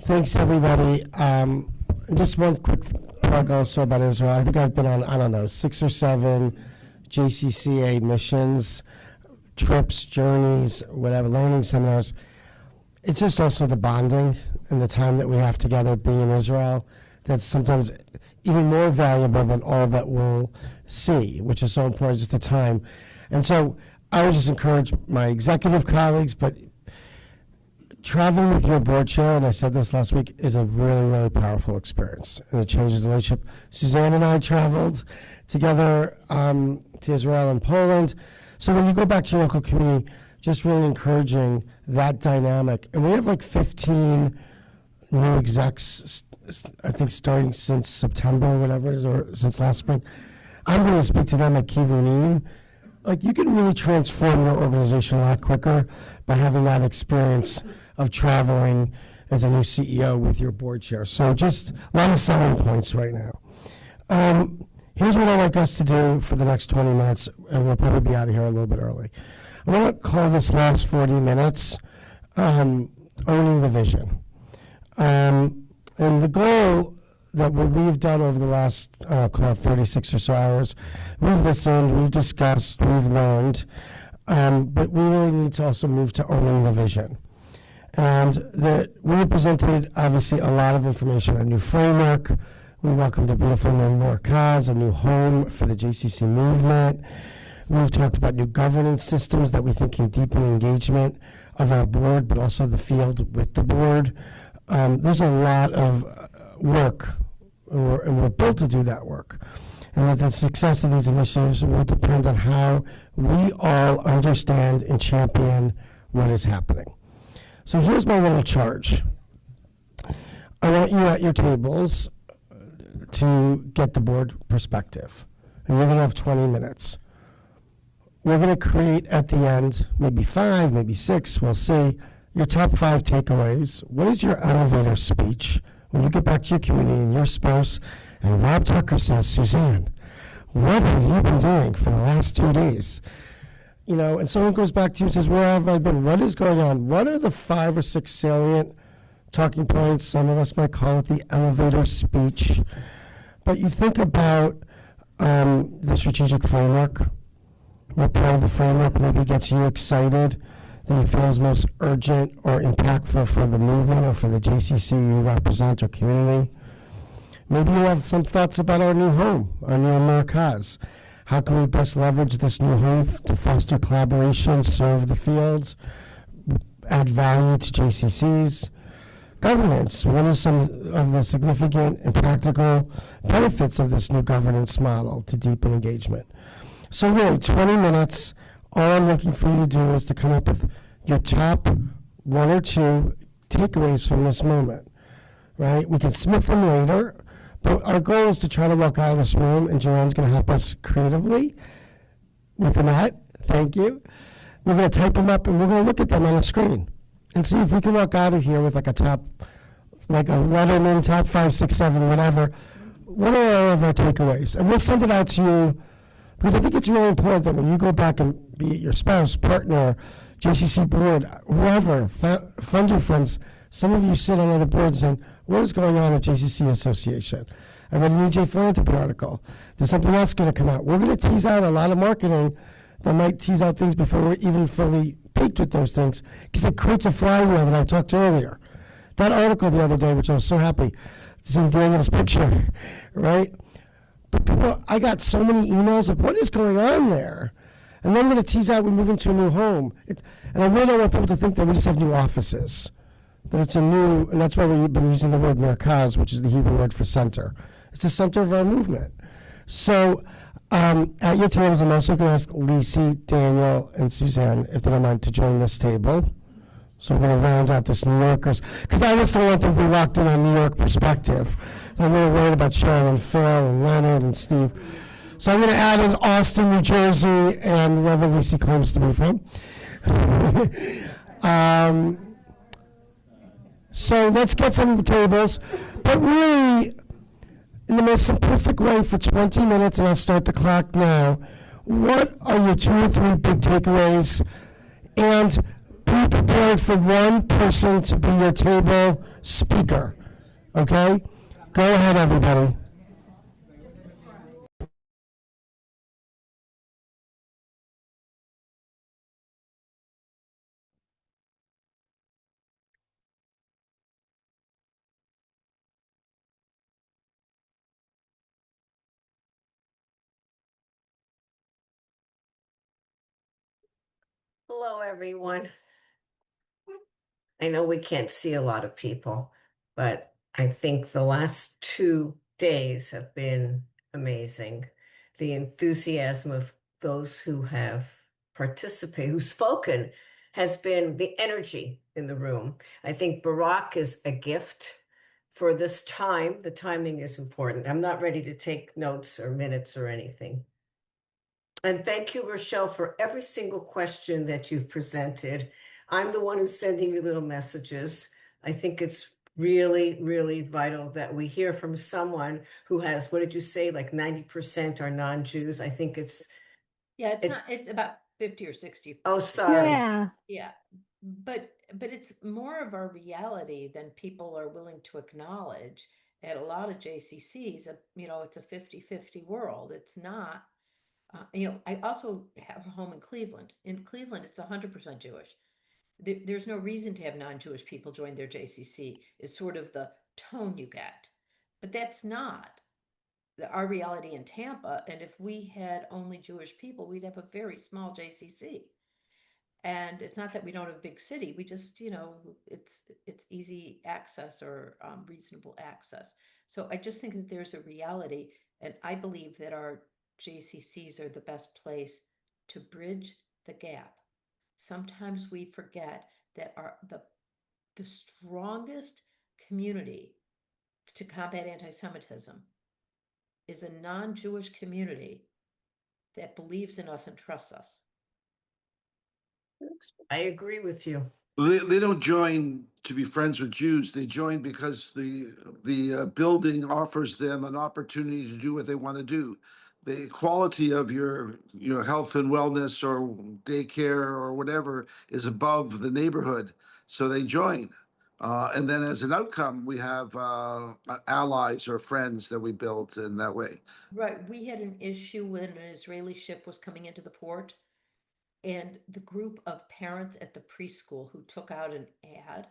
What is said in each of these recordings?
Thanks, everybody. Just one quick plug also about Israel. I think I've been on, I don't know, 6 or 7 JCCA missions, trips, journeys, whatever, learning seminars. It's just also the bonding and the time that we have together being in Israel that's sometimes even more valuable than all that we'll see, which is so important, just the time. And so I would just encourage my executive colleagues, but traveling with your board chair, and I said this last week, is a really, really powerful experience, and it changes the relationship. Suzanne and I traveled together to Israel and Poland. So when you go back to your local community, just really encouraging that dynamic. And we have like 15 new execs, I think starting since September or whatever it is, or since last spring. I'm going to speak to them at Kivunim. Like, you can really transform your organization a lot quicker by having that experience of traveling as a new CEO with your board chair. So just a lot of selling points right now. Here's what I'd like us to do for the next 20 minutes, and we'll probably be out of here a little bit early. I want to call this last 40 minutes Owning the Vision. And the goal that what we've done over the last, call it 36 or so hours, we've listened, we've discussed, we've learned, but we really need to also move to owning the vision. And we presented, obviously, a lot of information, a new framework. We welcomed a beautiful new Merkaz, a new home for the JCC movement. We've talked about new governance systems that we think can deepen engagement of our board, but also the field with the board. There's a lot of work, and we're built to do that work. And that the success of these initiatives will depend on how we all understand and champion what is happening. So here's my little charge. I want you at your tables to get the board perspective. And you're going to have 20 minutes. We're going to create at the end, maybe 5, maybe 6, we'll see, your top 5 takeaways. What is your elevator speech when you get back to your community and your spouse and Rob Tucker says, Suzanne, what have you been doing for the last 2 days? You know, and someone goes back to you and says, where have I been? What is going on? What are the 5 or 6 salient talking points? Some of us might call it the elevator speech. But you think about the strategic framework. What part of the framework maybe gets you excited, that you feel is most urgent or impactful for the movement or for the JCC you represent or community? Maybe you have some thoughts about our new home, our new Merkaz. How can we best leverage this new home to foster collaboration, serve the fields, add value to JCCs? Governance. What are some of the significant and practical benefits of this new governance model to deepen engagement? So really, 20 minutes, all I'm looking for you to do is to come up with your top 1 or 2 takeaways from this moment, right? We can smith them later, but our goal is to try to walk out of this room, and Joanne's going to help us creatively with that. Thank you. We're going to type them up, and we're going to look at them on a screen and see if we can walk out of here with like a top, like a Letterman, top 5, 6, 7, whatever. What are all of our takeaways? And we'll send it out to you, because I think it's really important that when you go back and be it your spouse, partner, JCC board, whoever, funder friends, some of you sit on other boards and what is going on at JCC Association? I read an EJ Philanthropy article. There's something else going to come out. We're going to tease out a lot of marketing that might tease out things before we're even fully baked with those things, because it creates a flywheel that I talked earlier. That article the other day, which I was so happy to see Daniel's picture, right? But people, I got so many emails of what is going on there? And then I'm going to tease out we move into a new home. And I really don't want people to think that we just have new offices. That it's a new, and that's why we've been using the word Merkaz, which is the Hebrew word for center. It's the center of our movement. So at your tables, I'm also going to ask Lisi, Daniel, and Suzanne, if they don't mind, to join this table. So we're going to round out this New Yorkers, because I just don't want them to be locked in on New York perspective. I'm really worried about Cheryl and Phil and Leonard and Steve. So I'm going to add in Austin, New Jersey, and wherever Lisi claims to be from. So let's get some of the tables. But really, in the most simplistic way for 20 minutes, and I'll start the clock now, what are your 2 or 3 big takeaways? And be prepared for one person to be your table speaker. Okay? Go ahead, everybody. Hello, everyone. I know we can't see a lot of people, but I think the last 2 days have been amazing. The enthusiasm of those who have participated, who've spoken, has been the energy in the room. I think Barak is a gift for this time. The timing is important. I'm not ready to take notes or minutes or anything. And thank you, Rochelle, for every single question that you've presented. I'm the one who's sending you little messages. I think it's really, really vital that we hear from someone who has, what did you say, like 90% are non-Jews? I think Yeah, it's, it's about 50 or 60. oh, sorry. Yeah, Yeah. But it's more of a reality than people are willing to acknowledge. At a lot of JCCs, it's a 50-50 world. It's not, I also have a home in Cleveland. In Cleveland, it's 100% Jewish. There's no reason to have non-Jewish people join their JCC, is sort of the tone you get. But that's not our reality in Tampa. And if we had only Jewish people, we'd have a very small JCC. And it's not that we don't have a big city. We just, it's easy access or reasonable access. So I just think that there's a reality, and I believe that our JCCs are the best place to bridge the gap. Sometimes we forget that the strongest community to combat anti-Semitism is a non-Jewish community that believes in us and trusts us. I agree with you. They don't join to be friends with Jews. They join because the building offers them an opportunity to do what they want to do. The quality of your health and wellness or daycare or whatever is above the neighborhood, so they join. And then as an outcome, we have allies or friends that we build in that way. Right. We had an issue when an Israeli ship was coming into the port, and the group of parents at the preschool who took out an ad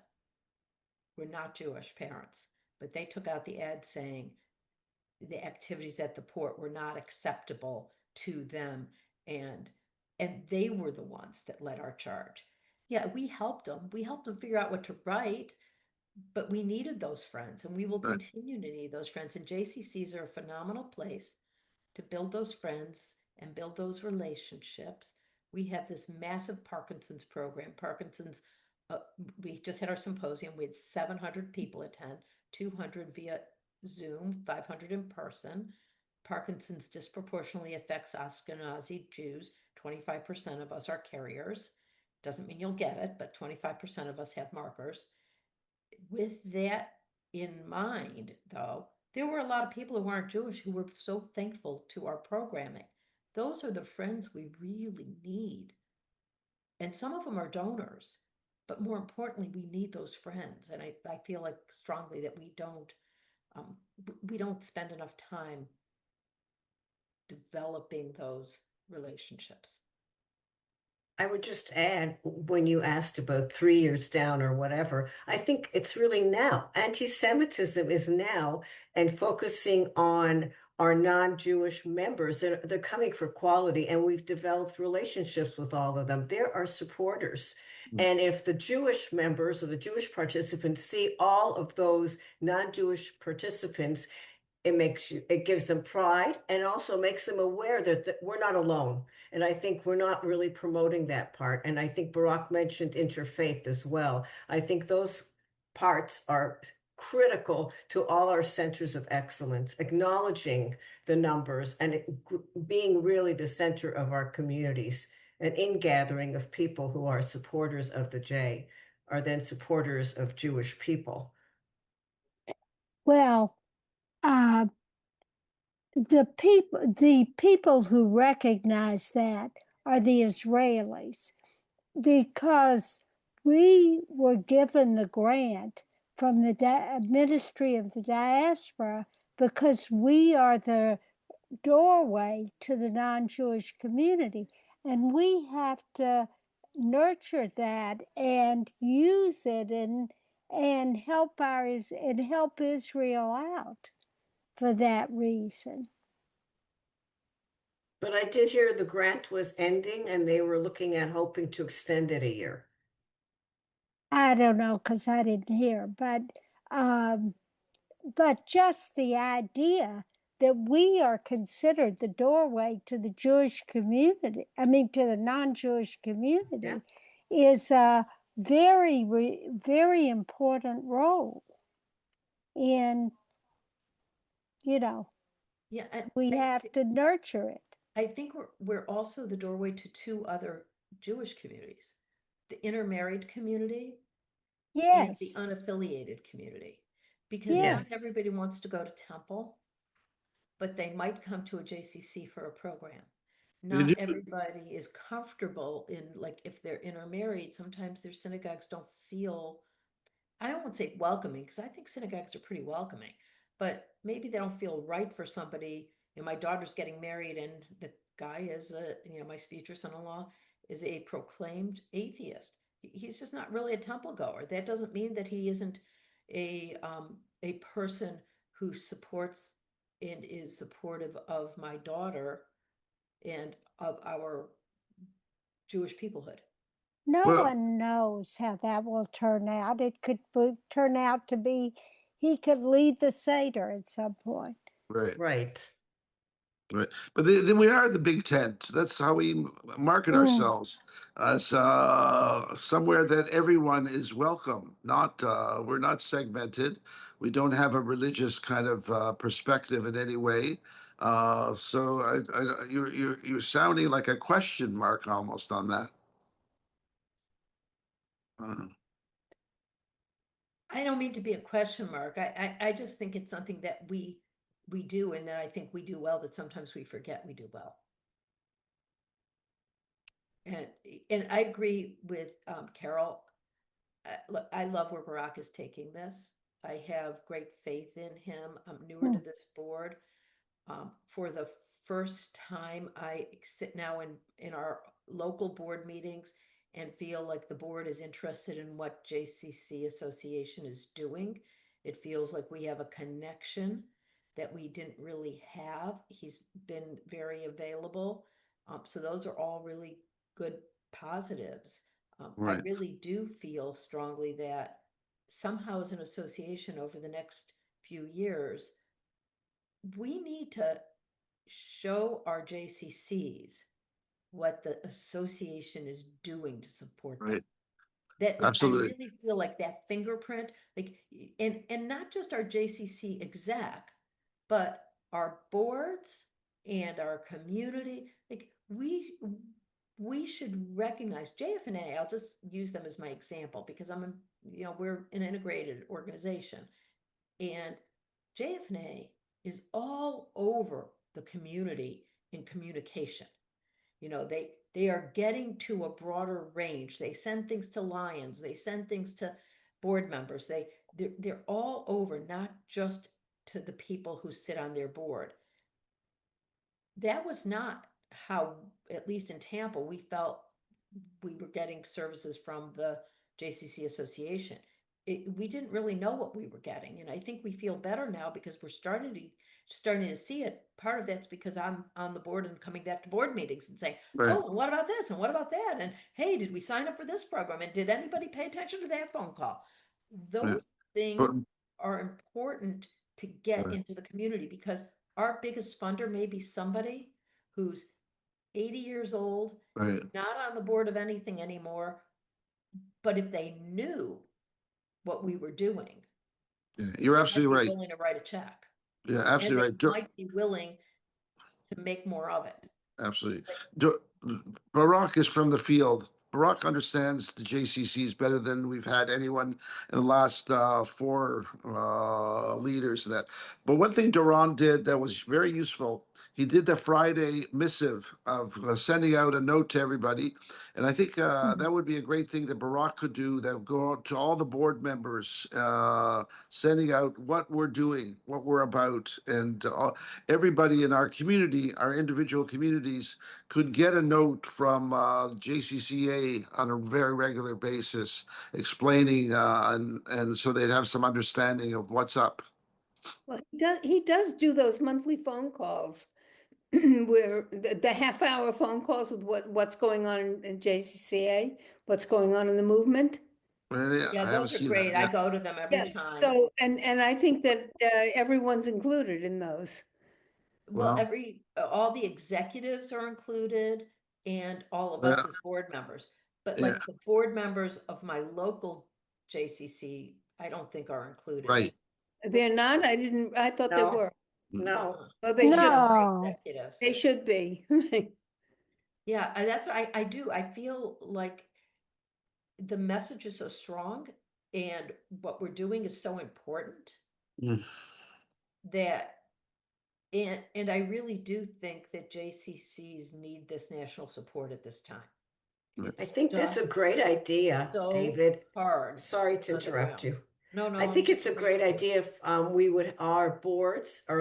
were not Jewish parents, but they took out the ad saying the activities at the port were not acceptable to them, and they were the ones that led our charge. Yeah, we helped them. We helped them figure out what to write, but we needed those friends, and we will Right. continue to need those friends. And JCCs are a phenomenal place to build those friends and build those relationships. We have this massive Parkinson's program. Uh, we just had our symposium. We had 700 people attend, 200 via Zoom, 500 in person. Parkinson's disproportionately affects Ashkenazi Jews. 25% of us are carriers. Doesn't mean you'll get it, but 25% of us have markers. With that in mind, though, there were a lot of people who aren't Jewish who were so thankful to our programming. Those are the friends we really need. And some of them are donors. But more importantly, we need those friends. And I feel like strongly that we don't spend enough time developing those relationships. I would just add, when you asked about 3 years down or whatever, I think it's really now. Anti-Semitism is now, and focusing on our non-Jewish members. They're coming for quality, and we've developed relationships with all of them. They're our supporters. And if the Jewish members or the Jewish participants see all of those non-Jewish participants, it gives them pride and also makes them aware that we're not alone. And I think we're not really promoting that part. And I think Barak mentioned interfaith as well. I think those parts are critical to all our centers of excellence, acknowledging the numbers and being really the center of our communities. An ingathering of people who are supporters of the J are then supporters of Jewish people. well, uh, the people who recognize that are the Israelis, because we were given the grant from the Ministry of the Diaspora because we are the doorway to the non-Jewish community, and we have to nurture that and use it and help help Israel out for that reason. But I did hear the grant was ending and they were looking at hoping to extend it a year. I don't know because I didn't hear, but just the idea that we are considered the doorway to the Jewish community, I mean, to the non-Jewish community, is a very important role in, Yeah, and we have to nurture it. I think we're also the doorway to two other Jewish communities, the intermarried community and the Yes, unaffiliated community. Because not yes. everybody wants to go to temple, but they might come to a JCC for a program. You Not do- everybody is comfortable in, like, if they're intermarried, sometimes their synagogues don't feel, I don't want to say welcoming, because I think synagogues are pretty welcoming, but maybe they don't feel right for somebody. My daughter's getting married, and the guy is my future son-in-law is a proclaimed atheist. He's just not really a temple goer. That doesn't mean that he isn't a person who supports and is supportive of my daughter and of our Jewish peoplehood. No Well, one knows how that will turn out. It could turn out to be he could lead the Seder at some point. right. Right. Right. But then we are the big tent. That's how we market ourselves as somewhere that everyone is welcome. Not we're not segmented. We don't have a religious kind of perspective in any way. So you're sounding like a question mark almost on that. Uh, I don't mean to be a question mark. I just think it's something that we do, and that I think we do well, that sometimes we forget we do well. And and I agree with Carol. Look, I love where Barak is taking this. I have great faith in him. I'm newer to this board. For the first time, I sit now in our local board meetings and feel like the board is interested in what JCC Association is doing. It feels like we have a connection that we didn't really have. He's been very available. So those are all really good positives. I right. really do feel strongly that somehow, as an association, over the next few years, we need to show our JCCs what the association is doing to support them. Right. That, like, I Absolutely. really feel like that fingerprint, like, and not just our JCC exec, but our boards and our community. Like, we should recognize JFNA. I'll just use them as my example because we're an integrated organization, and JFNA is all over the community in communication. They are getting to a broader range. They send things to Lions, they send things to board members. They're all over, not just to the people who sit on their board. That was not how, at least in Tampa, we felt we were getting services from the JCC Association. We didn't really know what we were getting, and I think we feel better now because we're starting to see it. Part of that's because I'm on the board and coming back to board meetings and saying, Right. "Oh, what about this and what about that?" And, "Hey, did we sign up for this program? And did anybody pay attention to that phone call?" Yeah. Those But, things are important to get right. into the community, because our biggest funder may be somebody who's 80 years old, Right. not on the board of anything anymore, but if they knew what we were doing, Yeah, you're they might absolutely be right. willing to write a check, Yeah, and absolutely they right. might be willing to make more of it. Absolutely. Like, Barak is from the field. Barak understands the JCCs better than we've had anyone in the last four leaders of that. But one thing Duran did that was very useful, he did the Friday missive of sending out a note to everybody. And I think that would be a great thing that Barak could do, that would go out to all the board members, sending out what we're doing, what we're about. And everybody in our community, our individual communities, could get a note from JCCA on a very regular basis, explaining, and so they'd have some understanding of what's up. Well, he does do those monthly phone calls where the half-hour phone calls with what's going on in JCCA, what's going on in the movement. Yeah, Yeah, I haven't those are seen great. that I yet. go to them every Yeah, time. so, and I think that everyone's included in those. Well, Well, all the executives are included and all of Yeah. us as board members. But Yeah. like the board members of my local JCC, I don't think are included. Right. They're not? I thought they No. were. No, Oh, they should, No. Executives. they should be. Yeah, that's what I do. I feel like the message is so strong and what we're doing is so important Mm. that and I really do think that JCCs need this national support at this time. I think that's a Just great idea, so David. hard Sorry to on the interrupt ground. you. No, I I'm think just it's a agreeing great with you. idea if we would, our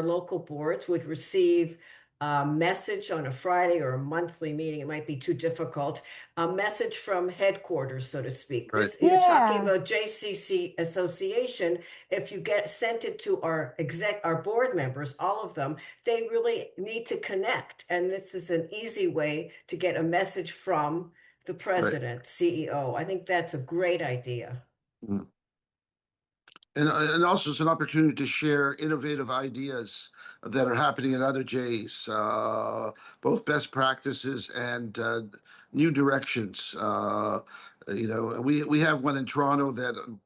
local boards would receive a message on a Friday or a monthly meeting. It might be too difficult. A message from headquarters, so to speak. Right. This, you're talking Yeah. about JCC Association. If you sent it to our board members, all of them, they really need to connect. And this is an easy way to get a message from the president, CEO. I think that's a great idea. Mm. And also it's an opportunity to share innovative ideas that are happening in other J's, both best practices and new directions. We have one in Toronto that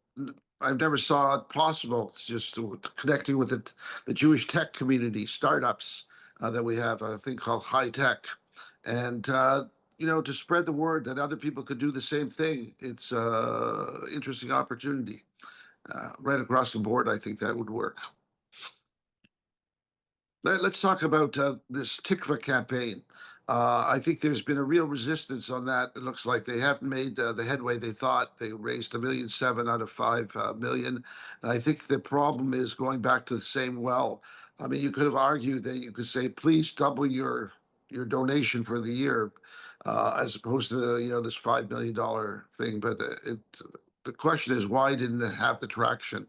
I've never saw it possible. It's just connecting with the Jewish tech community, startups that we have, a thing called High Tech. And to spread the word that other people could do the same thing. It's an interesting opportunity. Right across the board, I think that would work. Let's talk about this Tikva campaign. I think there's been a real resistance on that. It looks like they haven't made the headway they thought. They raised $1.7 million out of 5 million. And I think the problem is going back to the same well. I mean, you could have argued that you could say, please double your donation for the year, as opposed to this $5 million thing. But the question is, why didn't it have the traction?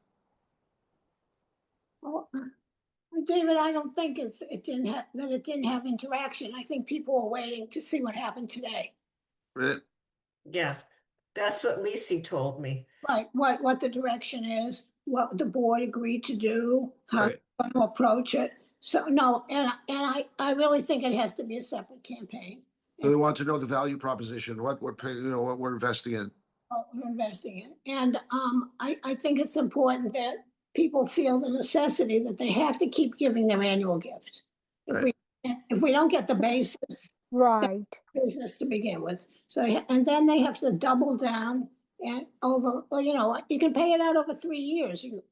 Well, David, I don't think it didn't have interaction. I think people were waiting to see what happened today. Right. Yeah, that's what Lisi told me. Right, what the direction is, what the board agreed to do, how Right. they're going to approach it. So no, and I really think it has to be a separate campaign. So they want to know the value proposition, what we're paying, what we're investing in. What we're investing in. And I think it's important that people feel the necessity that they have to keep giving their annual gift. Right. If we don't get the basis Right. business to begin with, so and then they have to double down and over. Well, you can pay it out over 3 years. You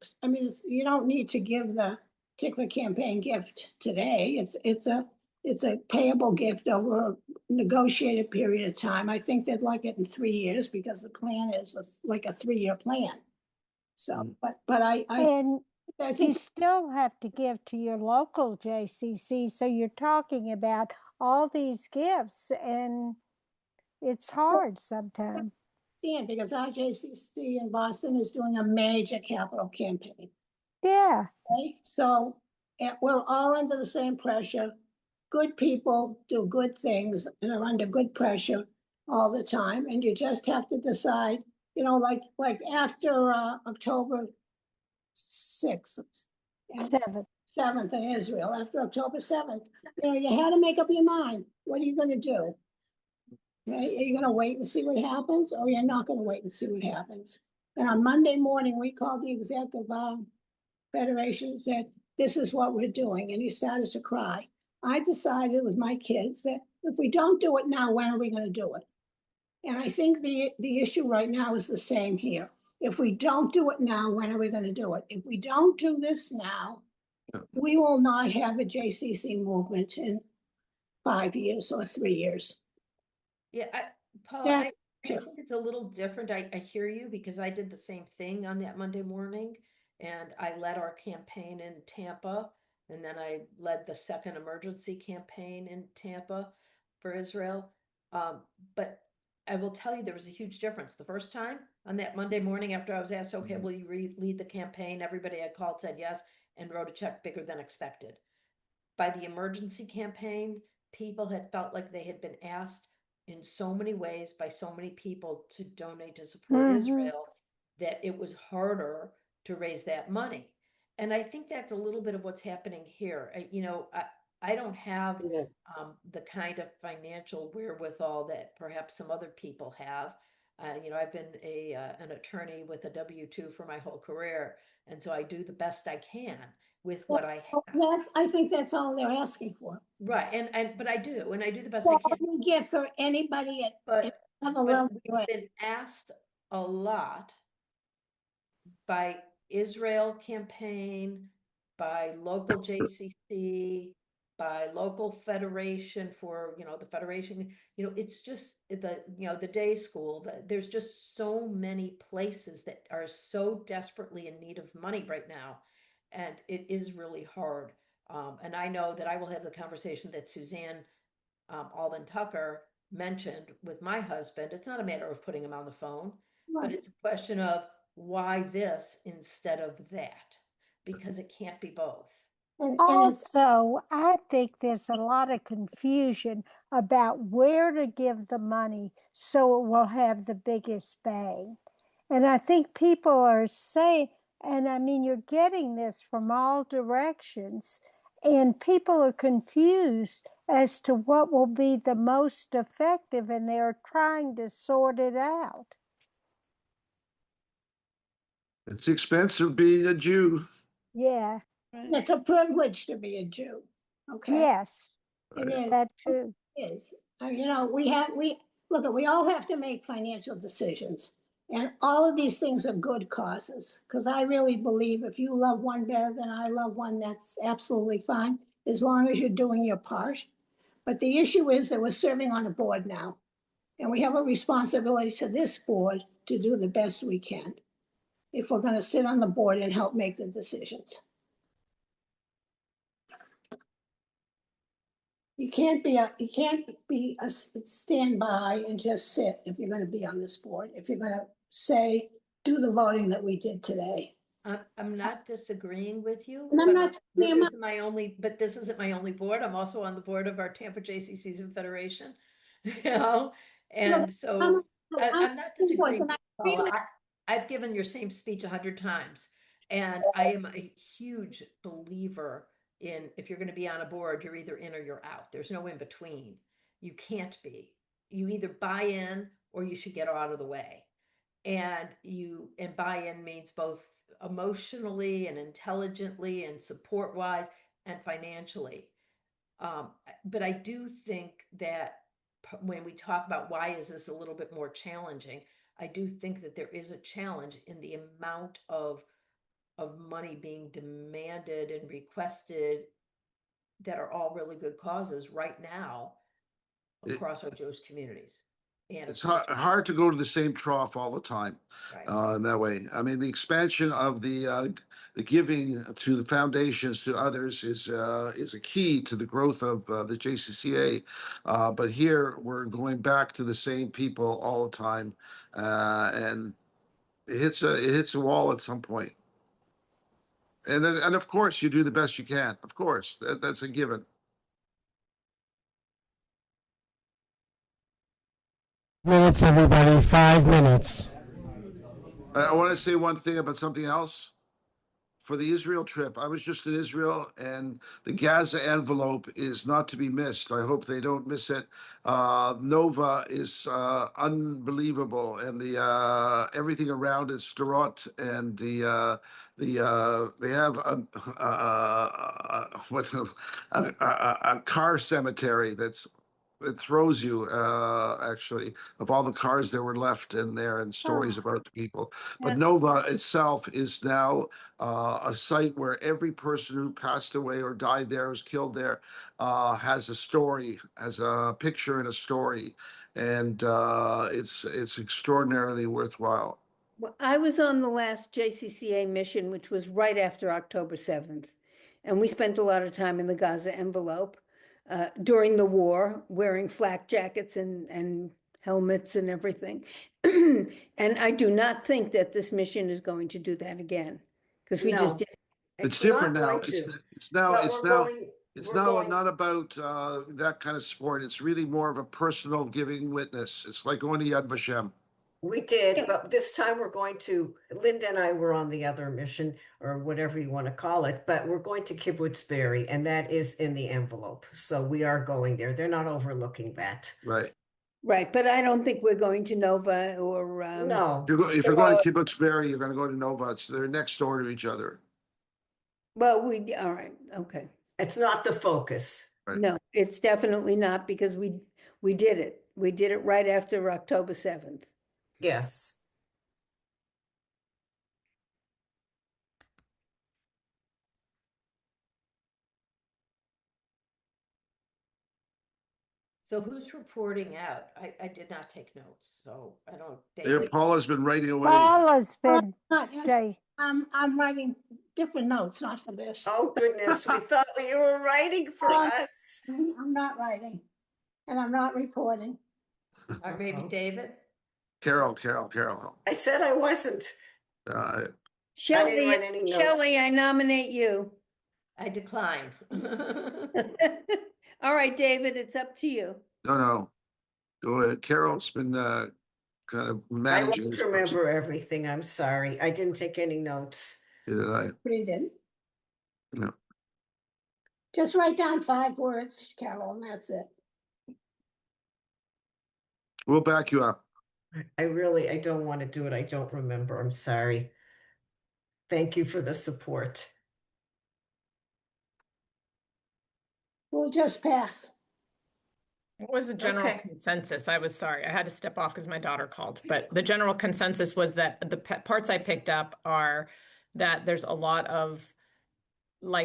don't need to give the Tikva campaign gift today. It's a payable gift over a negotiated period of time. I think they'd like it in 3 years because the plan is like a 3-year plan. So, but I And you think still have to give to your local JCC. So you're talking about all these gifts, and it's hard sometimes. because our JCC in Boston is doing a major capital campaign. Yeah. Okay, so we're all under the same pressure. Good people do good things and are under good pressure all the time, and you just have to decide. Like after October 6th and 7th in Israel, after October 7th, you had to make up your mind. What are you going to do? Okay? Are you going to wait and see what happens, or you're not going to wait and see what happens? And on Monday morning, we called the exec of our federation and said, this is what we're doing. And he started to cry. I decided with my kids that if we don't do it now, when are we going to do it? And I think the issue right now is the same here. If we don't do it now, when are we going to do it? If we don't do this now, we will not have a JCC movement in 5 years or 3 years. Yeah, Paul, Yeah, I sure. think it's a little different. I hear you because I did the same thing on that Monday morning, and I led our campaign in Tampa, and then I led the second emergency campaign in Tampa for Israel. Um, but I will tell you, there was a huge difference. The first time on that Monday morning, after I was asked, okay, will you lead the campaign? Everybody I called said yes and wrote a check bigger than expected. By the emergency campaign, people had felt like they had been asked in so many ways by so many people to donate to support Israel that it was harder to raise that money. And I think that's a little bit of what's happening here. I don't have Yeah. the kind of financial wherewithal that perhaps some other people have. I've been an attorney with a W-2 for my whole career, and so I do the best I can with what I have. I think that's all they're asking for. Right, but I do, and I do the best I Well, can. we get for anybody at But level but level. we've been asked a lot by Israel campaign, by local JCC, by local federation for, the federation, it's just the day school, there's just so many places that are so desperately in need of money right now. And it is really hard. And I know that I will have the conversation that Suzanne Alvin Tucker mentioned with my husband. It's not a matter of putting him on the phone, but Right. it's a question of why this instead of that, because it can't be both. And it's, Also, I think there's a lot of confusion about where to give the money so it will have the biggest bang. And I think people are saying, and I mean, you're getting this from all directions, and people are confused as to what will be the most effective, and they're trying to sort it out. It's expensive being a Jew. Yeah. it's a privilege to be a Jew. Okay. Yes, It is. that too. It is. We all have to make financial decisions. And all of these things are good causes, because I really believe if you love one better than I love one, that's absolutely fine, as long as you're doing your part. But the issue is that we're serving on a board now, and we have a responsibility to this board to do the best we can if we're going to sit on the board and help make the decisions. You can't be a standby and just sit if you're going to be on this board. If you're going to say, do the voting that we did today. I'm not disagreeing with you, And I'm but not. this isn't my only board. I'm also on the board of our Tampa JCCs and Federation, and so I'm not disagreeing with you, Paula. I've given your same speech 100 times, and I am a huge believer in if you're going to be on a board, you're either in or you're out. There's no in between. You can't be. You either buy in or you should get out of the way. And buy-in means both emotionally and intelligently and support wise and financially. But I do think that when we talk about why is this a little bit more challenging, I do think that there is a challenge in the amount of money being demanded and requested that are all really good causes right now across our Jewish communities. And It's hard to go to the same trough all the time. right. In that way, I mean, the expansion of the giving to the foundations to others is a key to the growth of the JCCA. But here we're going back to the same people all the time, and it hits a wall at some point. And of course, you do the best you can. Of course, that's a given. Minutes, everybody, 5 minutes. I want to say one thing about something else. For the Israel trip, I was just in Israel, and the Gaza envelope is not to be missed. I hope they don't miss it. Nova is unbelievable, and the everything around it, Sderot, and they have what a car cemetery that's it throws you, actually, of all the cars that were left in there and stories Oh. about the people. Yeah. But Nova itself is now a site where every person who passed away or died there, was killed there, has a story, has a picture and a story, and it's extraordinarily worthwhile. Well, I was on the last JCCA mission, which was right after October 7th. And we spent a lot of time in the Gaza envelope during the war, wearing flak jackets and helmets and everything. And I do not think that this mission is going to do that again, because we just No, did. It's not different now. going to. It's now, But it's we're now, going, it's we're now going, not about that kind of sport. It's really more of a personal giving witness. It's like going to Yad Vashem. we did, Yeah. but this time we're going to, Linda and I were on the other mission or whatever you want to call it, but we're going to Kibbutz Berry, and that is in the envelope. So we are going there. They're not overlooking that. Right. Right, but I don't think we're going to Nova or No, If you're going to Kibbutz Berry, you're going to go to Nova. They're next door to each other. well, all right, okay. it's not the focus. Right. No, it's definitely not, because we did it. We did it right after October 7th. Yes. So who's reporting out? I did not take notes, so I don't. There, David? Paula's been writing away. Paula's been, Not, yes, Jay, I'm writing different notes, not for this. Oh, goodness, we thought you were writing for us. I'm not writing, and I'm not reporting. Or maybe Uh-oh. David? Carol. I said I wasn't. Uh, Shelley, write any notes. Shelley, I nominate you. I decline. All right, David, it's up to you. no. Go ahead. Carol's been kind of I managing won't this person. remember everything. I'm sorry. I didn't take any notes. Did I? But he didn't. No. Just write down 5 words, Carol, and that's it. We'll back you up. I don't want to do it. I don't remember. I'm sorry. Thank you for the support. We'll just pass. What was the general Okay. consensus? I was sorry, I had to step off because my daughter called, but the general consensus was that the parts I picked up are that there's a lot of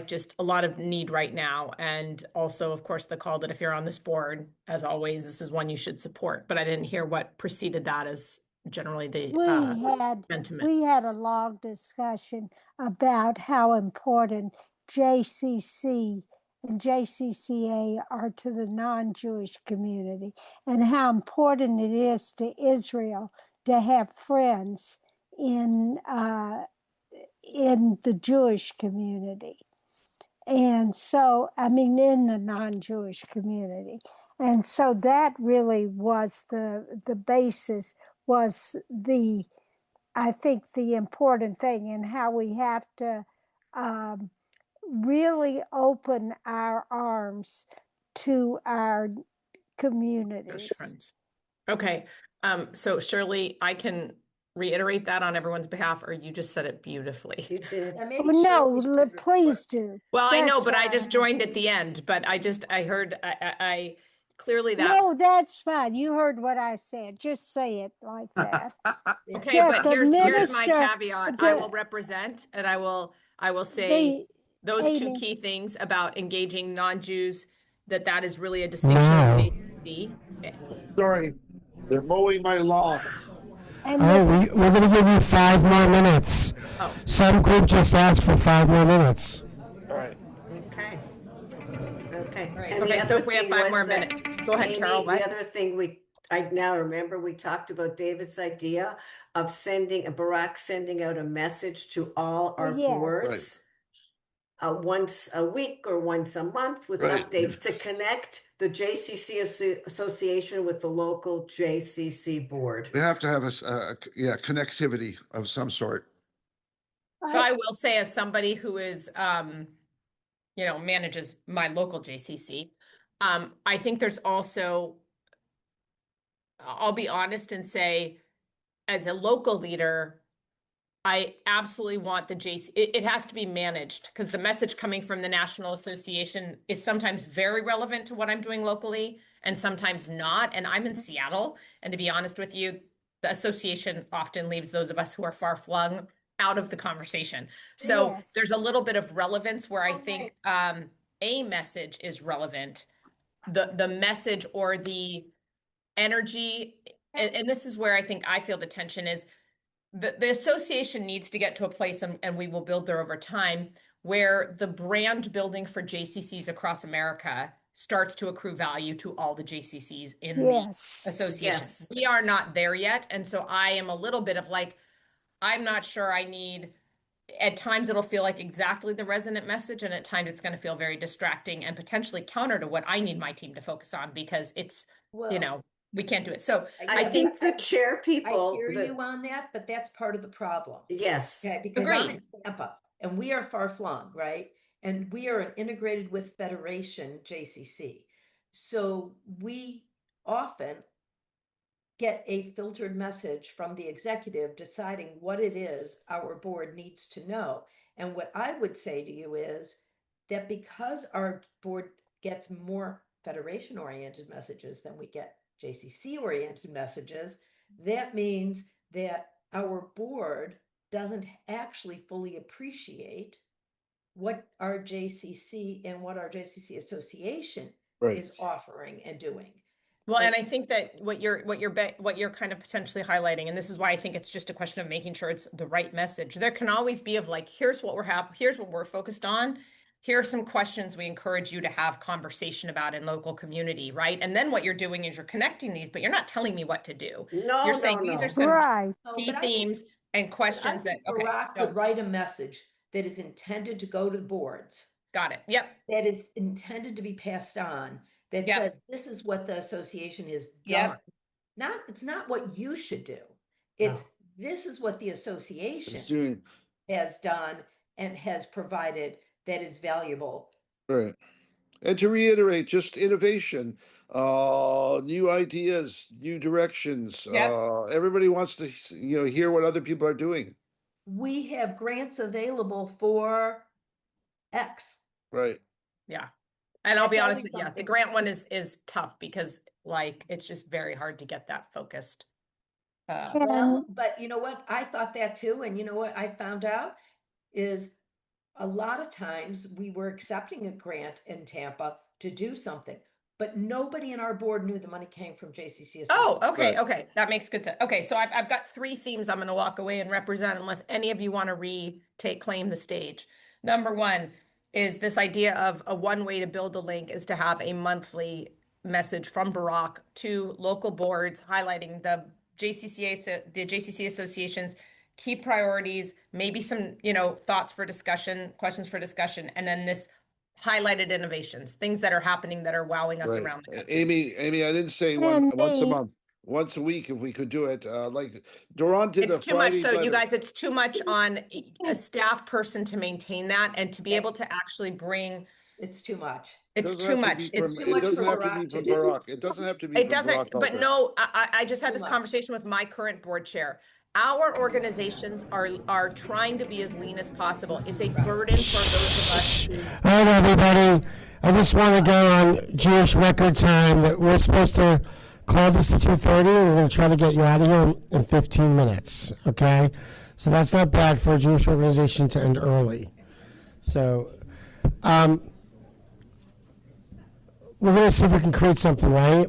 just a lot of need right now. And also, of course, the call that if you're on this board, as always, this is one you should support. But I didn't hear what preceded that as generally the sentiment. we had a long discussion about how important JCC and JCCA are to the non-Jewish community, and how important it is to Israel to have friends in the Jewish community. And so, I mean, in the non-Jewish community. And so that really was the basis, was I think the important thing, and how we have to really open our arms to our Those communities. friends. Okay. So Shirley, I can reiterate that on everyone's behalf, or you just said it beautifully. You did. Yeah, maybe No, Shirley should please report. do. Well, I know, That's but I fine. just joined at the end, but I heard, I clearly that. No, that's fine. You heard what I said. Just say it like that. Okay, Yeah, but the here's my minister- caveat. I the- will represent, and I will say those two Amy. key things about engaging non-Jews, that is really a distinction Wow. of ACC. Sorry, they're mowing my lawn. And Oh, we're going to give you 5 more minutes. Oh. Some group just asked for 5 more minutes. All right. Okay. Okay. Right. And the Okay, so other if we have thing 5 was more that, minutes, go ahead, Amy, Carol. What? the other thing I now remember, we talked about David's idea of Barak sending out a message to all our yes. boards once a week or once a month with Right. updates to connect the JCC association with the local JCC board. We have to have connectivity of some sort. So I will say, as somebody who is, manages my local JCC, I think there's also, I'll be honest and say, as a local leader, I absolutely want the it has to be managed because the message coming from the National Association is sometimes very relevant to what I'm doing locally and sometimes not. And I'm in Seattle. And to be honest with you, the association often leaves those of us who are far flung out of the conversation. So Yes. there's a little bit of relevance where I think a message is relevant. The message or the energy, and this is where I think I feel the tension is the association needs to get to a place, and we will build there over time, where the brand building for JCCs across America starts to accrue value to all the JCCs in Yes. the association. Yes. We are not there yet. And so I am a little bit of like, I'm not sure I need, at times it'll feel like exactly the resonant message, and at times it's going to feel very distracting and potentially counter to what I need my team to focus on because it's, Well, we can't do it. So I think the chair I people, hear you on that, but that's part of the problem. yes, Okay, because I'm Agreed. in Tampa and we are far flung, right? And we are an integrated with Federation JCC. So we often get a filtered message from the executive deciding what it is our board needs to know. And what I would say to you is that because our board gets more Federation oriented messages than we get JCC oriented messages, that means that our board doesn't actually fully appreciate what our JCC and what our JCC association Right. is offering and doing. Well, and I think that what you're kind of potentially highlighting, and this is why I think it's just a question of making sure it's the right message. There can always be of like, here's what we're focused on. Here are some questions we encourage you to have conversation about in local community, right? And then what you're doing is you're connecting these, but you're not telling me what to do. no, You're no, saying these no. are some Right. key themes and questions that, okay, Barak so could write a message that is intended to go to the boards, got it. Yep. that is intended to be passed on, that Yep. says this is what the association has Yep. done. It's not what you should do. No. It's this is what the It's association doing, has done and has provided that is valuable. right. And to reiterate, just innovation, new ideas, new directions. Yep. Everybody wants to, hear what other people are doing. We have grants available for X. Right. Yeah. And I'll be That's honest always with you, the something. grant one is tough because like it's just very hard to get that focused. Well, but you know what? I thought that too. And you know what I found out is a lot of times we were accepting a grant in Tampa to do something, but nobody in our board knew the money came from JCC. Oh, okay, Right. okay. That makes good sense. Okay, so I've got three themes I'm going to walk away and represent unless any of you want to claim the stage. Number one is this idea of a one way to build a link is to have a monthly message from Barak to local boards highlighting the JCC Association's key priorities, maybe some, thoughts for discussion, questions for discussion, and then this highlighted innovations, things that are happening that are wowing us Right. around the country. Amy, I didn't say And once a me. month, once a week if we could do it. Like Doron did a It's too much. Friday So you letter. guys, it's too much on a staff person to maintain that and to be able to actually bring, It's too much. it's Doesn't too have to much. be It's from- too It much doesn't for have to be Barak to from do. Barak. It doesn't have to be It from Barak. doesn't, but Alter. no, I just had Too this much. conversation with my current board chair. Our organizations are trying to be as lean as possible. It's a burden for those of us. All right, everybody. I just want to go on Jewish record time that we're supposed to call this at 2:30, and we're going to try to get you out of here in 15 minutes, okay? So that's not bad for a Jewish organization to end early. So we're going to see if we can create something, right?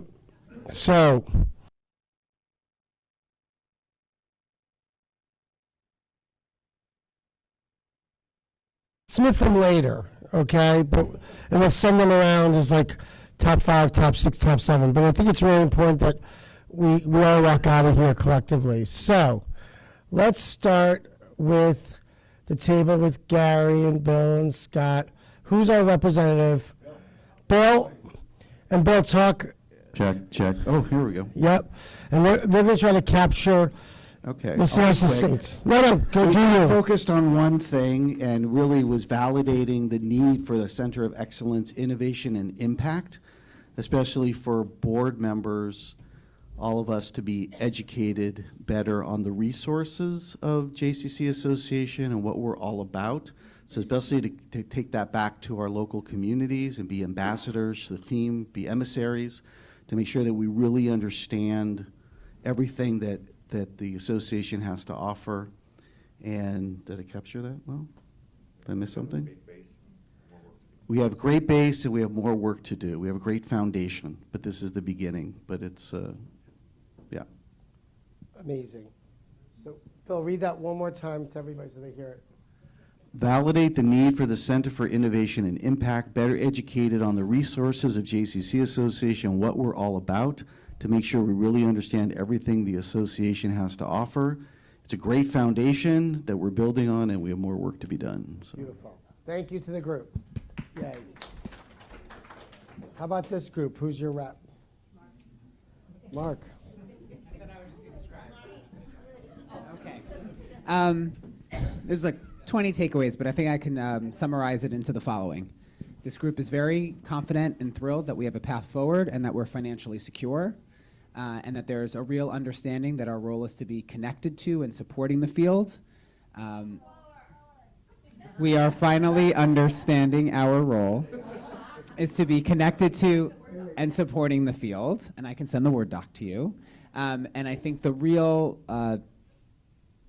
So submit them later, okay? And we'll send them around as like top 5, top 6, top 7. But I think it's really important that we all walk out of here collectively. So let's start with the table with Gary and Bill and Scott. Who's our representative? Bill? And Bill, talk. Check. Oh, here we go. Yep. And they're going to try to capture. Okay. We'll see how I'll be quick. succinct. No, go We do you. focused on one thing and really was validating the need for the Center of Excellence, innovation, and impact, especially for board members all of us to be educated better on the resources of JCC Association and what we're all about. So especially to take that back to our local communities and be ambassadors to the theme, be emissaries, to make sure that we really understand everything that the association has to offer. And did I capture that well? Did I miss something? We have a great base and we have more work to do. We have a great foundation, but this is the beginning. But it's, yeah. Amazing. So, Bill, read that one more time to everybody so they hear it. Validate the need for the Center for Innovation and Impact, better educated on the resources of JCC Association and what we're all about, to make sure we really understand everything the association has to offer. It's a great foundation that we're building on, and we have more work to be done. So. Beautiful. Thank you to the group. Yay. How about this group? Who's your rep? Mark. I said I would just be the scribe. Okay. There's like 20 takeaways, but I think I can summarize it into the following. This group is very confident and thrilled that we have a path forward and that we're financially secure, and that there's a real understanding that our role is to be connected to and supporting the field. We are finally understanding our role is to be connected to and supporting the field, and I can send the Word doc to you. And I think the real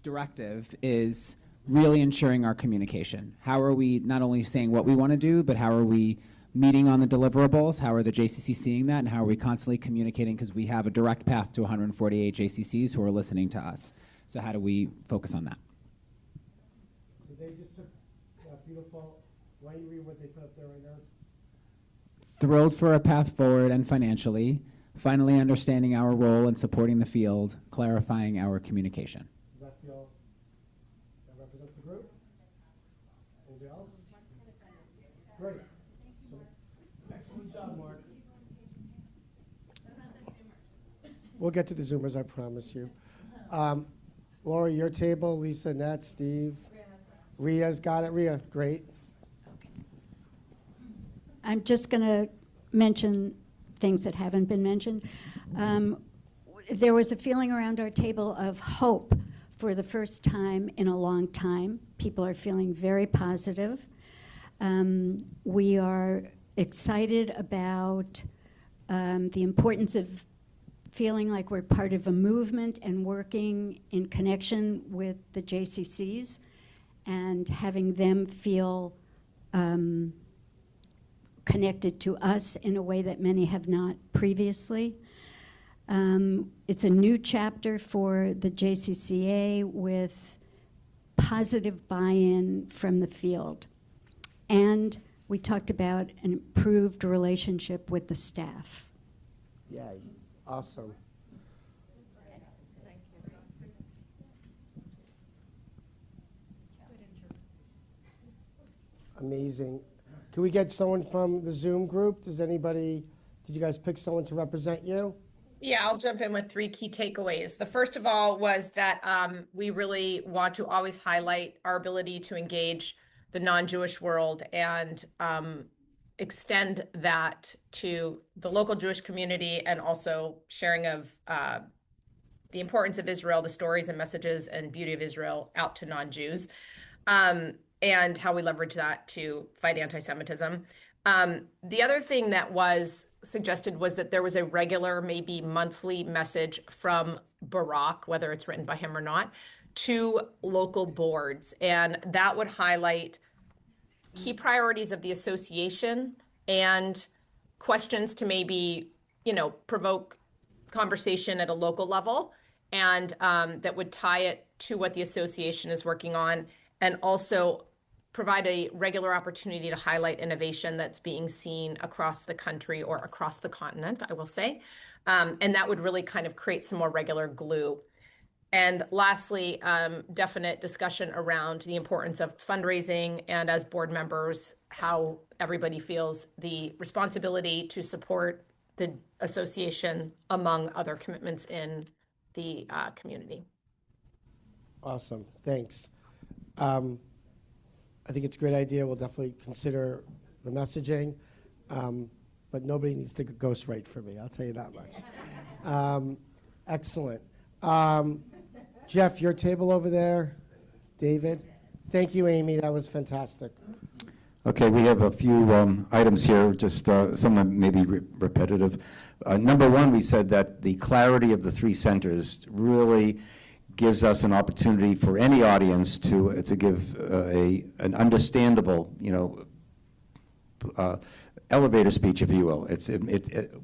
directive is really ensuring our communication. How are we not only saying what we want to do, but how are we meeting on the deliverables? How are the JCC seeing that? And how are we constantly communicating? Because we have a direct path to 148 JCCs who are listening to us. So how do we focus on that? So they just took that beautiful, why don't you read what they put up there right now? Thrilled for a path forward and financially, finally understanding our role and supporting the field, clarifying our communication. Does that feel, that represents the group? Anybody else? Great. So, excellent job, Mark. We'll get to the Zoomers, I promise you. Laura, your table, Lisa, Nat, Steve. Ria's got it. Ria, great. I'm just going to mention things that haven't been mentioned. There was a feeling around our table of hope for the first time in a long time. People are feeling very positive. We are excited about the importance of feeling like we're part of a movement and working in connection with the JCCs and having them feel connected to us in a way that many have not previously. It's a new chapter for the JCCA with positive buy-in from the field. And we talked about an improved relationship with the staff. Yay. Awesome. Amazing. Can we get someone from the Zoom group? Did you guys pick someone to represent you? Yeah, I'll jump in with 3 key takeaways. The first of all was that we really want to always highlight our ability to engage the non-Jewish world and extend that to the local Jewish community, and also sharing of the importance of Israel, the stories and messages and beauty of Israel out to non-Jews, and how we leverage that to fight anti-Semitism. The other thing that was suggested was that there was a regular, maybe monthly message from Barak, whether it's written by him or not, to local boards. And that would highlight key priorities of the association and questions to maybe, provoke conversation at a local level, and that would tie it to what the association is working on, and also provide a regular opportunity to highlight innovation that's being seen across the country or across the continent, I will say. And that would really kind of create some more regular glue. And lastly, definite discussion around the importance of fundraising, and as board members, how everybody feels the responsibility to support the association among other commitments in the community. Awesome. Thanks. I think it's a great idea. We'll definitely consider the messaging, but nobody needs to ghostwrite for me. I'll tell you that much. Excellent. Jeff, your table over there. David. Thank you, Amy. That was fantastic. Okay, we have a few items here, just some of them may be repetitive. Number one, we said that the clarity of the three centers really gives us an opportunity for any audience to give an understandable, elevator speech, if you will.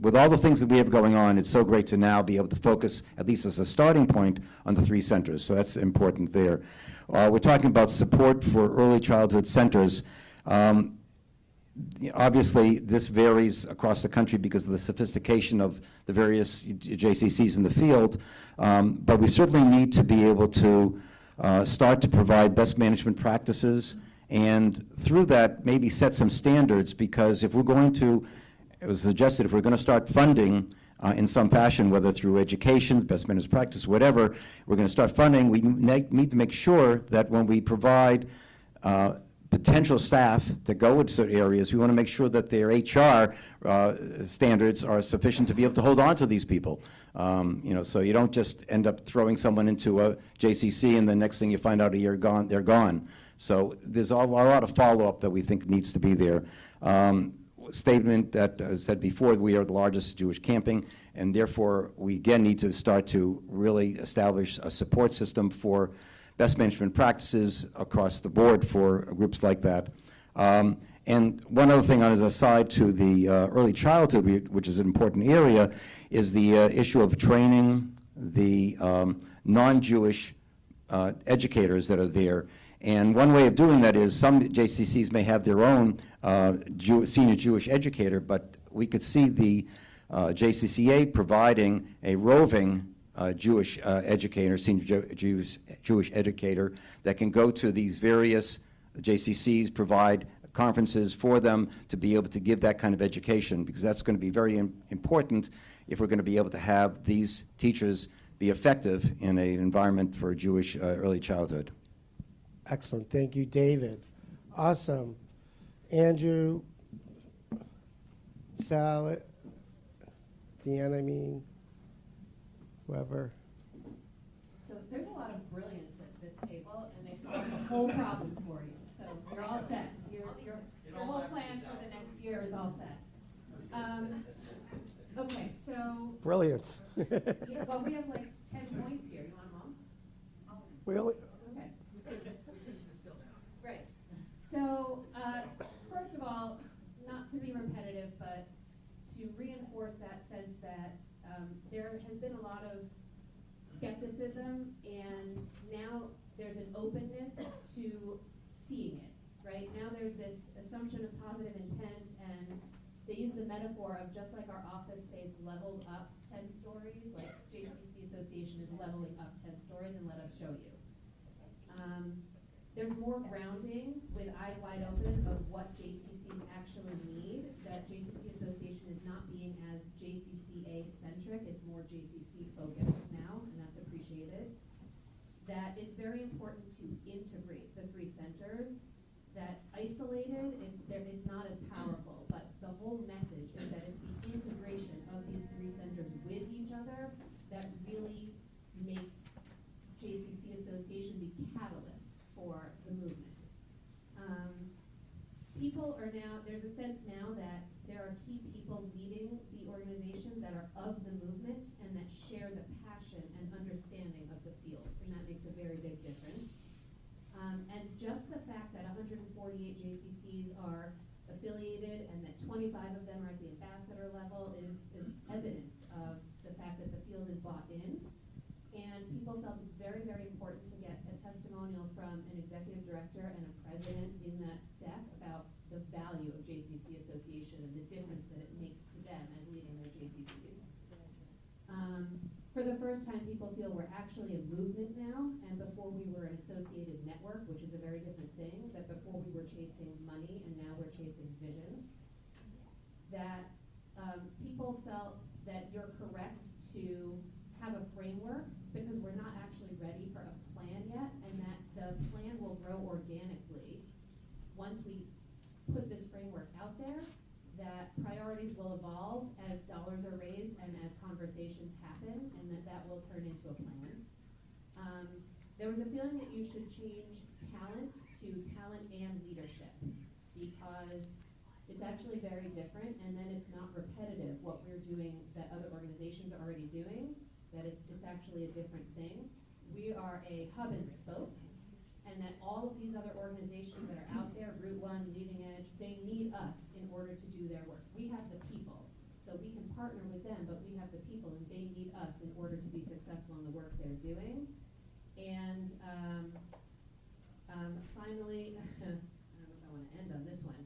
With all the things that we have going on, it's so great to now be able to focus, at least as a starting point, on the three centers. So that's important there. We're talking about support for early childhood centers. Obviously, this varies across the country because of the sophistication of the various JCCs in the field, but we certainly need to be able to start to provide best management practices, and through that maybe set some standards, because if we're going to, it was suggested, if we're going to start funding in some fashion, whether through education, best management practice, whatever, we're going to start funding, we need to make sure that when we provide potential staff that go into certain areas, we want to make sure that their HR standards are sufficient to be able to hold on to these people. So you don't just end up throwing someone into a JCC and the next thing you find out a year gone, they're gone. So there's a lot of follow-up that we think needs to be there. Statement that, as said before, we are the largest Jewish camping, and therefore we again need to start to really establish a support system for best management practices across the board for groups like that. And one other thing, as an aside to the early childhood, which is an important area, is the issue of training the non-Jewish educators that are there. And one way of doing that is some JCCs may have their own senior Jewish educator, but we could see the JCCA providing a roving Jewish educator, senior Jewish educator, that can go to these various JCCs, provide conferences for them to be able to give that kind of education, because that's going to be very important if we're going to be able to have these teachers be effective in an environment for Jewish early childhood. Excellent. Thank you, David. Awesome. Andrew, Sal, Deanne, whoever. So there's a lot of brilliance at this table, and they solved the whole problem for you. So you're all set. Your whole plan for the next year is all set. Okay, so. Brilliance. Yeah, well, we have like 10 points here. You want them all? Really? Okay. Right. So, first of all, not to be repetitive, but to reinforce that sense that there has been a lot of skepticism, and now there's an openness to seeing it, right? Now there's this assumption of positive intent, and they use the metaphor of just like our office space leveled up 10 stories, like JCC Association is leveling up 10 stories, and let us show you. There's more grounding with eyes wide open of what JCCs actually need, that JCC Association is not being as JCCA centric, it's more JCC focused now, and that's appreciated. That it's very important to integrate the three centers, that isolated, it's not as powerful, but the whole message is that it's the integration of these three centers with each other that really makes JCC Association the catalyst for the movement. People are now, there's a sense now that there are key people leading the organization that are of the movement and that share the passion and understanding of the field, and that makes a very big difference. And just the fact that 148 JCCs are affiliated and that 25 of them are at the ambassador level is evidence of the fact that the field is bought in. And people felt it's very, very important to get a testimonial from an executive director and a president in that deck about the value of JCC Association and the difference that it makes to them as leading their JCCs. For the first time, people feel we're actually a movement now, and before we were an associated network, which is a very different thing, that before we were chasing money and now we're chasing vision. That people felt that you're correct to have a framework because we're not actually ready for a plan yet, and that the plan will grow organically once we put this framework out there, that priorities will evolve as dollars are raised and as conversations happen, and that will will turn into a plan. There was a feeling that you should change talent to talent and leadership, because it's actually very different, and then it's not repetitive what we're doing that other organizations are already doing, that it's actually a different thing. We are a hub and spoke, and that all of these other organizations that are out there, Route 1, Leading Edge, they need us in order to do their work. We have the people, so we can partner with them, but we have the people, and they need us in order to be successful in the work they're doing. And finally, I don't know if I want to end on this one.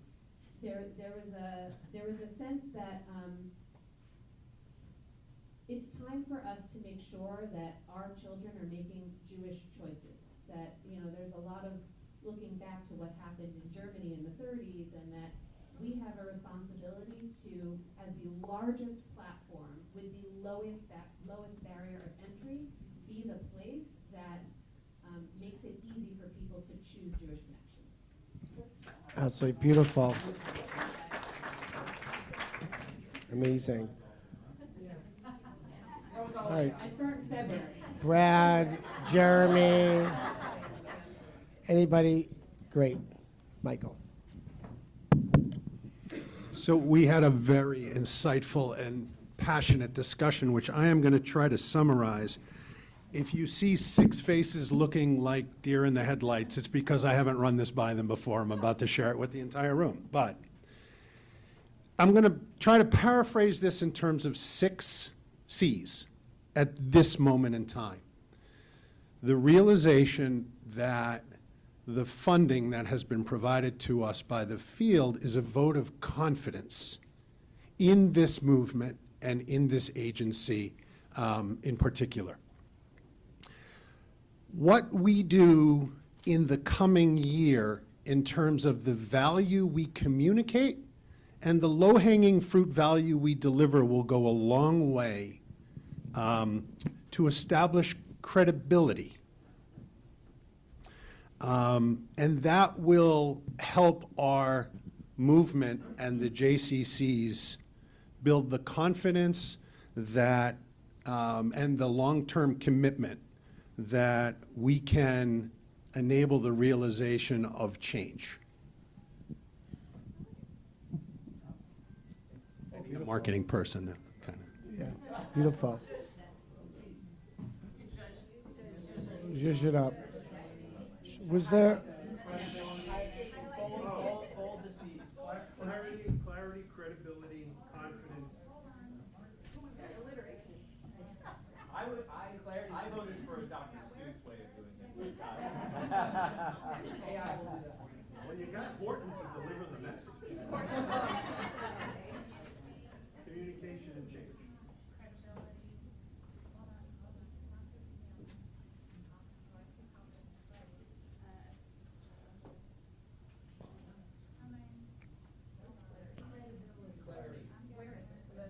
There was a sense that it's time for us to make sure that our children are making Jewish choices. That, you know, there's a lot of looking back to what happened in Germany in the 30s, and that we have a responsibility to, as the largest platform with the lowest barrier of entry, be the place that makes it easy for people to choose Jewish connections. Absolutely beautiful. Amazing. All right. I start in February. Brad, Jeremy, anybody? Great. Michael. So we had a very insightful and passionate discussion, which I am going to try to summarize. If you see 6 faces looking like deer in the headlights, it's because I haven't run this by them before. I'm about to share it with the entire room. But I'm going to try to paraphrase this in terms of 6 C's at this moment in time. The realization that the funding that has been provided to us by the field is a vote of confidence in this movement and in this agency in particular. What we do in the coming year in terms of the value we communicate and the low-hanging fruit value we deliver will go a long way to establish credibility. And that will help our movement and the JCCs build the confidence that and the long-term commitment that we can enable the realization of change. Maybe a marketing person, kind of. Yeah, beautiful. Zhuzh it up. Was there? All the C's. Clarity, credibility, confidence. I voted for a Dr. Seuss way of doing it. AI will do that for you. Well, you got Horton to deliver the message. Communication and change.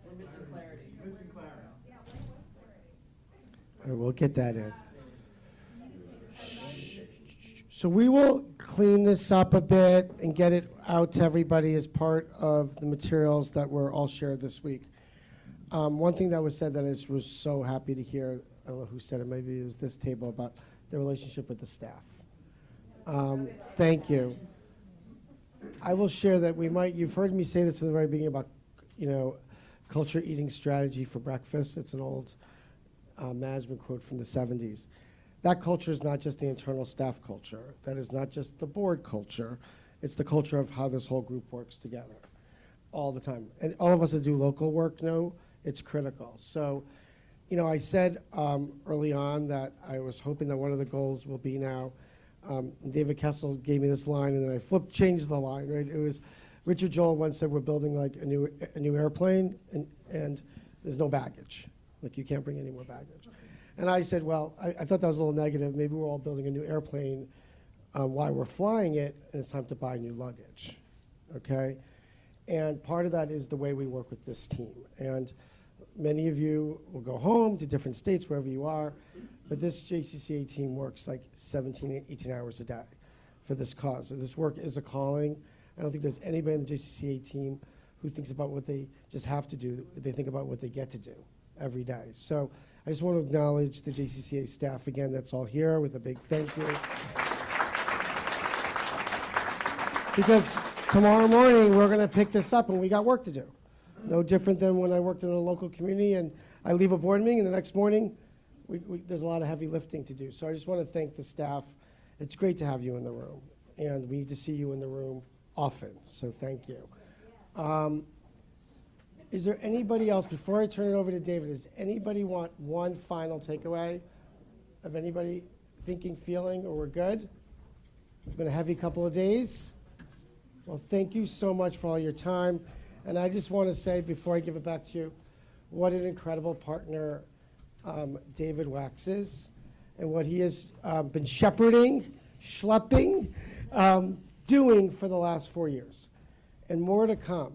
We're missing clarity. Missing clarity. All right, we'll get that in. So we will clean this up a bit and get it out to everybody as part of the materials that were all shared this week. One thing that was said that I was so happy to hear, I don't know who said it, maybe it was this table, about the relationship with the staff. Thank you. I will share that you've heard me say this in the very beginning about, culture eating strategy for breakfast. It's an old management quote from the 70s. That culture is not just the internal staff culture. That is not just the board culture. It's the culture of how this whole group works together all the time. And all of us that do local work know it's critical. So, I said early on that I was hoping that one of the goals will be now, David Kessel gave me this line, and then I changed the line, right? It was, Richard Joel once said, we're building like a new airplane, and there's no baggage. Like, you can't bring any more baggage. And I said, well, I thought that was a little negative. Maybe we're all building a new airplane while we're flying it, and it's time to buy new luggage, okay? And part of that is the way we work with this team. And many of you will go home to different states, wherever you are, but this JCCA team works like 17, 18 hours a day for this cause. So this work is a calling. I don't think there's anybody in the JCCA team who thinks about what they just have to do. They think about what they get to do every day. So I just want to acknowledge the JCCA staff again that's all here with a big thank you. Because tomorrow morning, we're going to pick this up and we got work to do. No different than when I worked in a local community and I leave a board meeting and the next morning, there's a lot of heavy lifting to do. So I just want to thank the staff. It's great to have you in the room, and we need to see you in the room often, so thank you. Is there anybody else, before I turn it over to David, does anybody want one final takeaway of anybody thinking, feeling, or we're good? It's been a heavy couple of days. Well, thank you so much for all your time. And I just want to say, before I give it back to you, what an incredible partner David Wax is, and what he has been shepherding, schlepping, doing for the last 4 years. And more to come.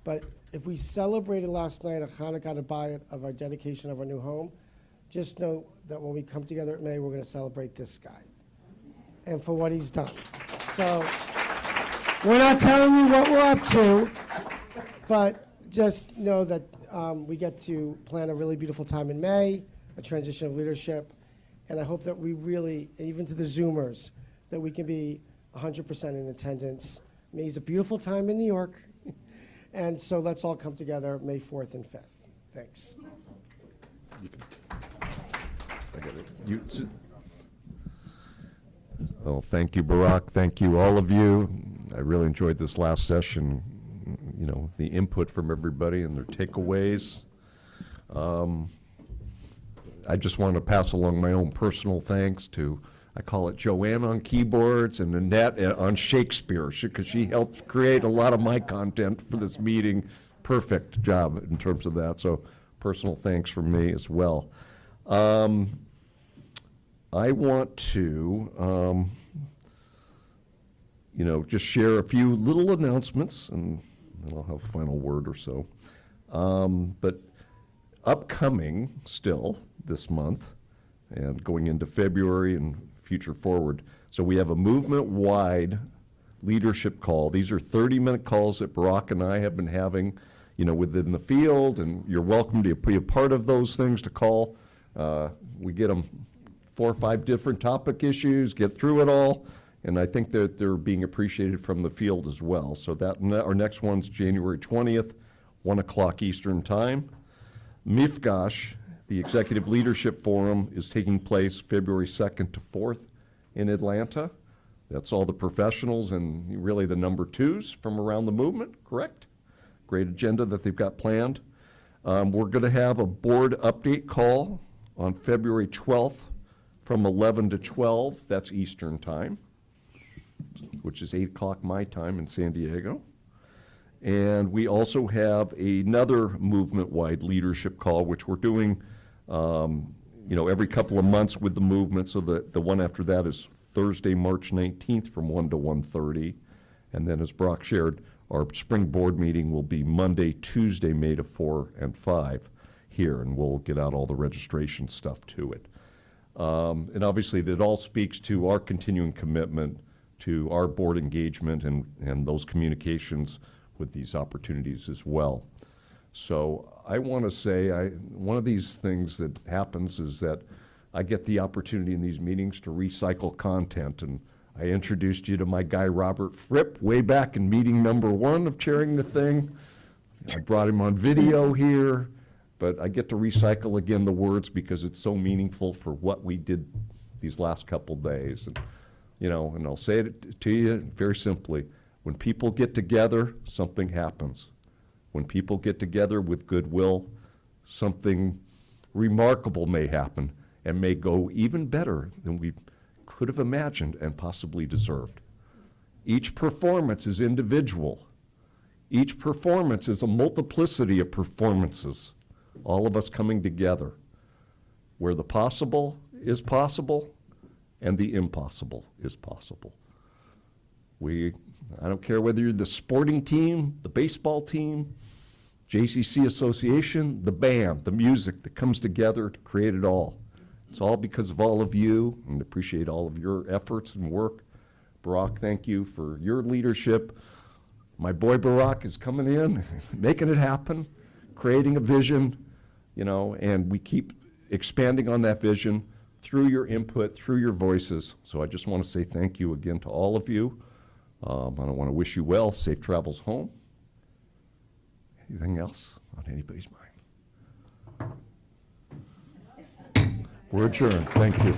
But if we celebrated last night a Hanukkah Bayit of our dedication of our new home, just know that when we come together in May, we're going to celebrate this guy and for what he's done. So we're not telling you what we're up to, but just know that we get to plan a really beautiful time in May, a transition of leadership, and I hope that we really, even to the Zoomers, that we can be 100% in attendance. May's a beautiful time in New York, and so let's all come together May 4th and 5th. Thanks. I got it. Well, thank you, Barak. Thank you, all of you. I really enjoyed this last session. You know, the input from everybody and their takeaways. I just want to pass along my own personal thanks to, I call it Joanne on keyboards and Annette on Shakespeare, because she helped create a lot of my content for this meeting. Perfect job in terms of that. So personal thanks from me as well. I want to, just share a few little announcements, and then I'll have a final word or so. But upcoming still this month, and going into February and future forward. So we have a movement-wide leadership call. These are 30-minute calls that Barak and I have been having, within the field, and you're welcome to be a part of those things to call. We get them 4 or 5 different topic issues, get through it all, and I think that they're being appreciated from the field as well. So that our next one's January 20th, 1 o'clock Eastern Time. Mifgash, the Executive Leadership Forum, is taking place February 2nd to 4th in Atlanta. That's all the professionals and really the number 2s from around the movement, correct? Great agenda that they've got planned. We're going to have a board update call on February 12th from 11 to 12. That's Eastern Time, which is 8 o'clock my time in San Diego. And we also have another movement-wide leadership call, which we're doing every couple of months with the movement. So the one after that is Thursday, March 19th from 1 to 1:30. And then as Brock shared, our spring board meeting will be Monday, Tuesday, May to 4 and 5 here, and we'll get out all the registration stuff to it. And obviously that all speaks to our continuing commitment to our board engagement and those communications with these opportunities as well. So I want to say, one of these things that happens is that I get the opportunity in these meetings to recycle content, and I introduced you to my guy Robert Fripp way back in meeting number 1 of chairing the thing. I brought him on video here, but I get to recycle again the words because it's so meaningful for what we did these last couple days. And, and I'll say it to you very simply. When people get together, something happens. When people get together with goodwill, something remarkable may happen and may go even better than we could have imagined and possibly deserved. Each performance is individual. Each performance is a multiplicity of performances, all of us coming together, where the possible is possible and the impossible is possible. I don't care whether you're the sporting team, the baseball team, JCC Association, the band, the music that comes together to create it all. It's all because of all of you, and appreciate all of your efforts and work. Barak, thank you for your leadership. My boy Barak is coming in, making it happen, creating a vision, and we keep expanding on that vision through your input, through your voices. So I just want to say thank you again to all of you. I want to wish you well, safe travels home. Anything else on anybody's mind? We're adjourned. Thank you.